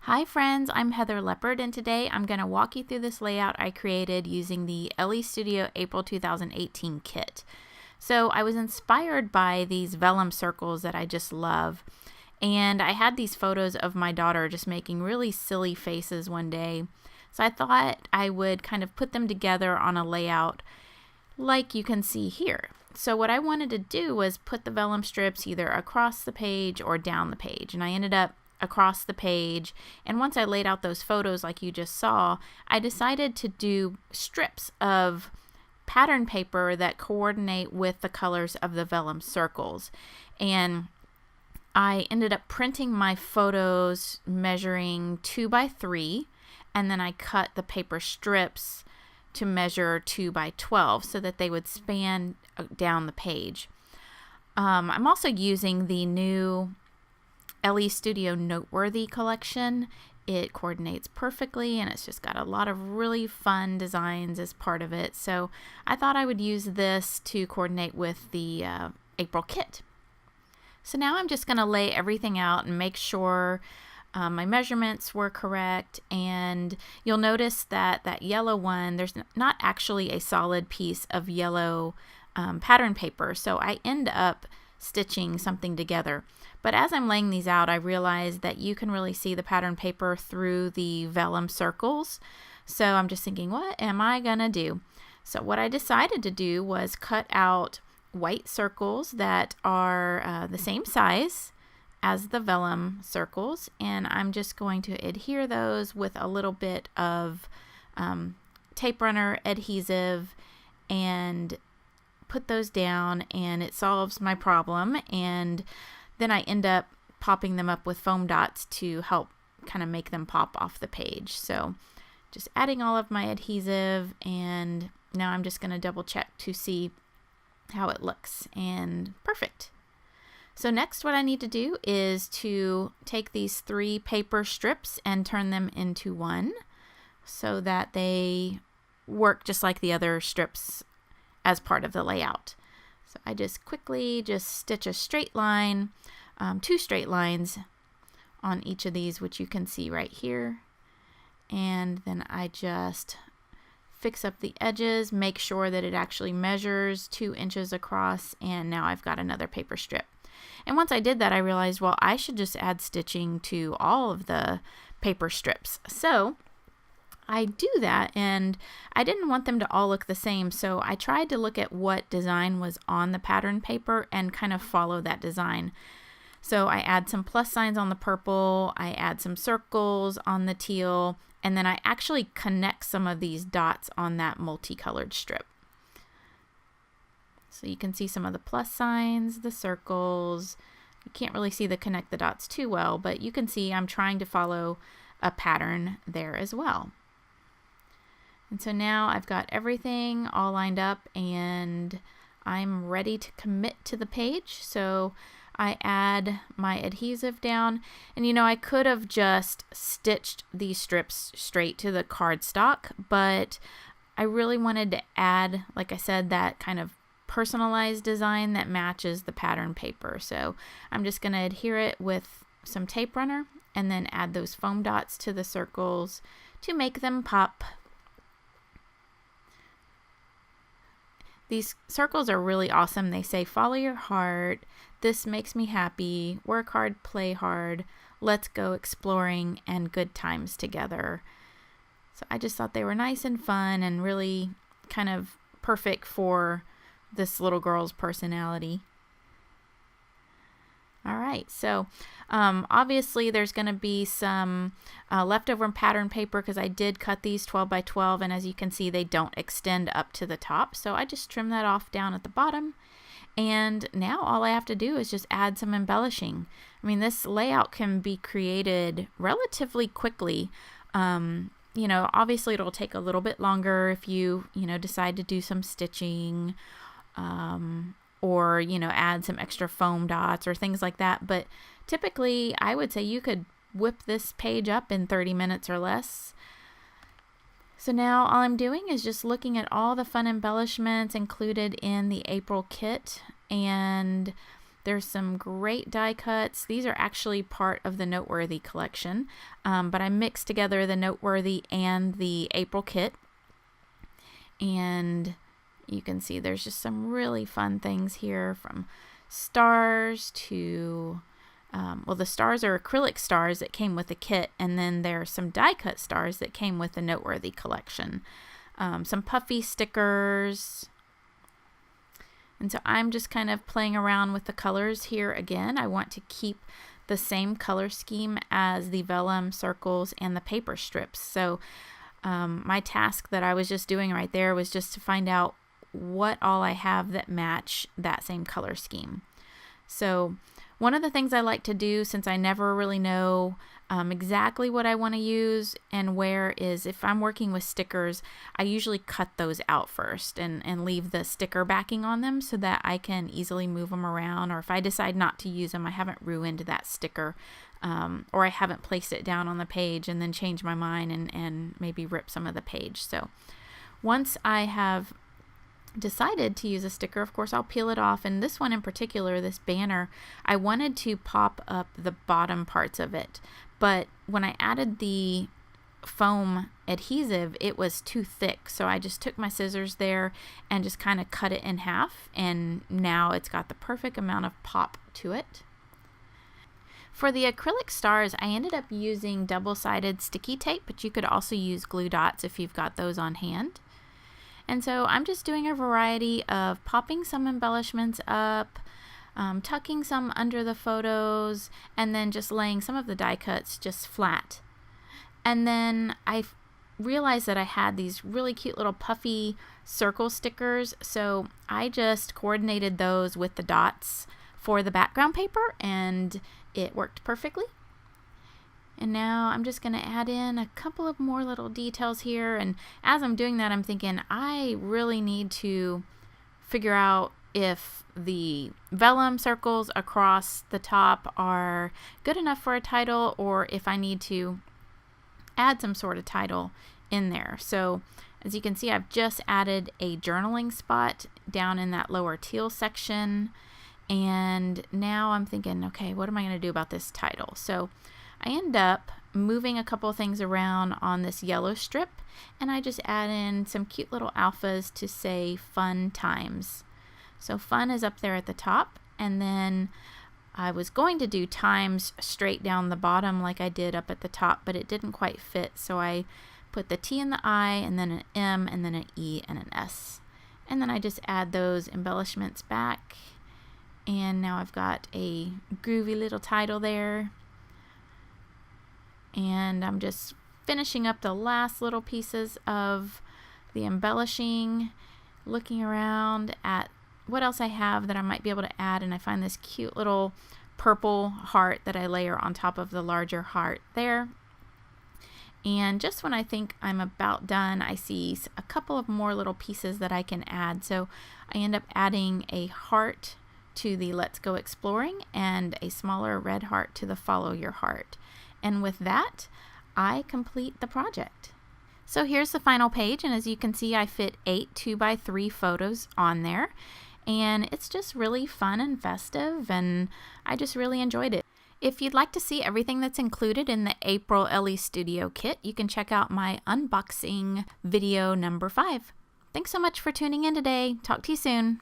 Hi friends, I'm Heather Leopard, and today I'm going to walk you through this layout I created using the Elle Studio April 2018 kit. So I was inspired by these vellum circles that I just love, and I had these photos of my daughter just making really silly faces one day. So I thought I would kind of put them together on a layout like you can see here. So what I wanted to do was put the vellum strips either across the page or down the page, and I ended up across the page. And once I laid out those photos like you just saw, I decided to do strips of pattern paper that coordinate with the colors of the vellum circles. And I ended up printing my photos measuring 2 by 3, and then I cut the paper strips to measure 2 by 12 so that they would span down the page. I'm also using the new Elle Studio Noteworthy collection. It coordinates perfectly, and it's just got a lot of really fun designs as part of it. So I thought I would use this to coordinate with the April kit. So now I'm just going to lay everything out and make sure my measurements were correct. And you'll notice that that yellow one, there's not actually a solid piece of yellow pattern paper. So I end up stitching something together. But as I'm laying these out, I realized that you can really see the pattern paper through the vellum circles. So I'm just thinking, what am I gonna do? So what I decided to do was cut out white circles that are the same size as the vellum circles, and I'm just going to adhere those with a little bit of tape runner adhesive and put those down, and it solves my problem. And then I end up popping them up with foam dots to help kind of make them pop off the page. So just adding all of my adhesive, and now I'm just going to double check to see how it looks, and perfect. So next what I need to do is to take these 3 paper strips and turn them into one so that they work just like the other strips as part of the layout. So I just quickly stitch a straight line, 2 straight lines on each of these, which you can see right here. And then I just fix up the edges, make sure that it actually measures 2 inches across, and now I've got another paper strip. And once I did that, I realized, well, I should just add stitching to all of the paper strips. So I do that, and I didn't want them to all look the same, so I tried to look at what design was on the pattern paper and kind of follow that design. So I add some plus signs on the purple, I add some circles on the teal, and then I actually connect some of these dots on that multicolored strip. So you can see some of the plus signs, the circles. You can't really see the connect the dots too well, but you can see I'm trying to follow a pattern there as well. And so now I've got everything all lined up, and I'm ready to commit to the page. So I add my adhesive down, and you know, I could have just stitched these strips straight to the cardstock, but I really wanted to add, like I said, that kind of personalized design that matches the pattern paper. So I'm just going to adhere it with some tape runner and then add those foam dots to the circles to make them pop. These circles are really awesome. They say, follow your heart, this makes me happy, work hard, play hard, let's go exploring, and good times together. So I just thought they were nice and fun and really kind of perfect for this little girl's personality. All right, so obviously there's going to be some leftover pattern paper because I did cut these 12 by 12, and as you can see, they don't extend up to the top. So I just trim that off down at the bottom, and now all I have to do is just add some embellishing. I mean, this layout can be created relatively quickly. You know, obviously it'll take a little bit longer if you decide to do some stitching, or add some extra foam dots or things like that. But typically I would say you could whip this page up in 30 minutes or less. So now all I'm doing is just looking at all the fun embellishments included in the April kit, and There's some great die cuts. These are actually part of the Noteworthy collection, but I mixed together the Noteworthy and the April kit. And you can see there's just some really fun things here, from stars to, well, the stars are acrylic stars that came with the kit, and then there are some die cut stars that came with the Noteworthy collection. Some puffy stickers. And so I'm just kind of playing around with the colors here again. I want to keep the same color scheme as the vellum circles and the paper strips. So my task that I was just doing right there was just to find out what all I have that match that same color scheme. So one of the things I like to do, since I never really know exactly what I want to use and where, is if I'm working with stickers, I usually cut those out first and leave the sticker backing on them so that I can easily move them around, or if I decide not to use them, I haven't ruined that sticker, or I haven't placed it down on the page and then changed my mind and maybe rip some of the page. So once I have decided to use a sticker, of course I'll peel it off, and this one in particular, this banner, I wanted to pop up the bottom parts of it, but when I added the foam adhesive, it was too thick, so I just took my scissors there and just kind of cut it in half, and now it's got the perfect amount of pop to it. For the acrylic stars, I ended up using double-sided sticky tape, but you could also use glue dots if you've got those on hand. And so I'm just doing a variety of popping some embellishments up, tucking some under the photos, and then just laying some of the die cuts just flat. And then I realized that I had these really cute little puffy circle stickers, so I just coordinated those with the dots for the background paper, and it worked perfectly. And now I'm just going to add in a couple of more little details here. And as I'm doing that, I'm thinking I really need to figure out if the vellum circles across the top are good enough for a title, or if I need to add some sort of title in there. So as you can see, I've just added a journaling spot down in that lower teal section. And now I'm thinking, okay, what am I going to do about this title? So I end up moving a couple of things around on this yellow strip, and I just add in some cute little alphas to say fun times. So fun is up there at the top, and then I was going to do times straight down the bottom like I did up at the top, but it didn't quite fit, so I put the T in the I, and then an M, and then an E, and an S. And then I just add those embellishments back, and now I've got a groovy little title there. And I'm just finishing up the last little pieces of the embellishing, looking around at what else I have that I might be able to add, and I find this cute little purple heart that I layer on top of the larger heart there. And just when I think I'm about done, I see a couple of more little pieces that I can add. So I end up adding a heart to the Let's Go Exploring and a smaller red heart to the Follow Your Heart. And with that, I complete the project. So here's the final page, and as you can see, I fit 8 2x3 photos on there, and it's just really fun and festive, and I just really enjoyed it. If you'd like to see everything that's included in the April Elle Studio kit, you can check out my unboxing video number 5. Thanks so much for tuning in today. Talk to you soon.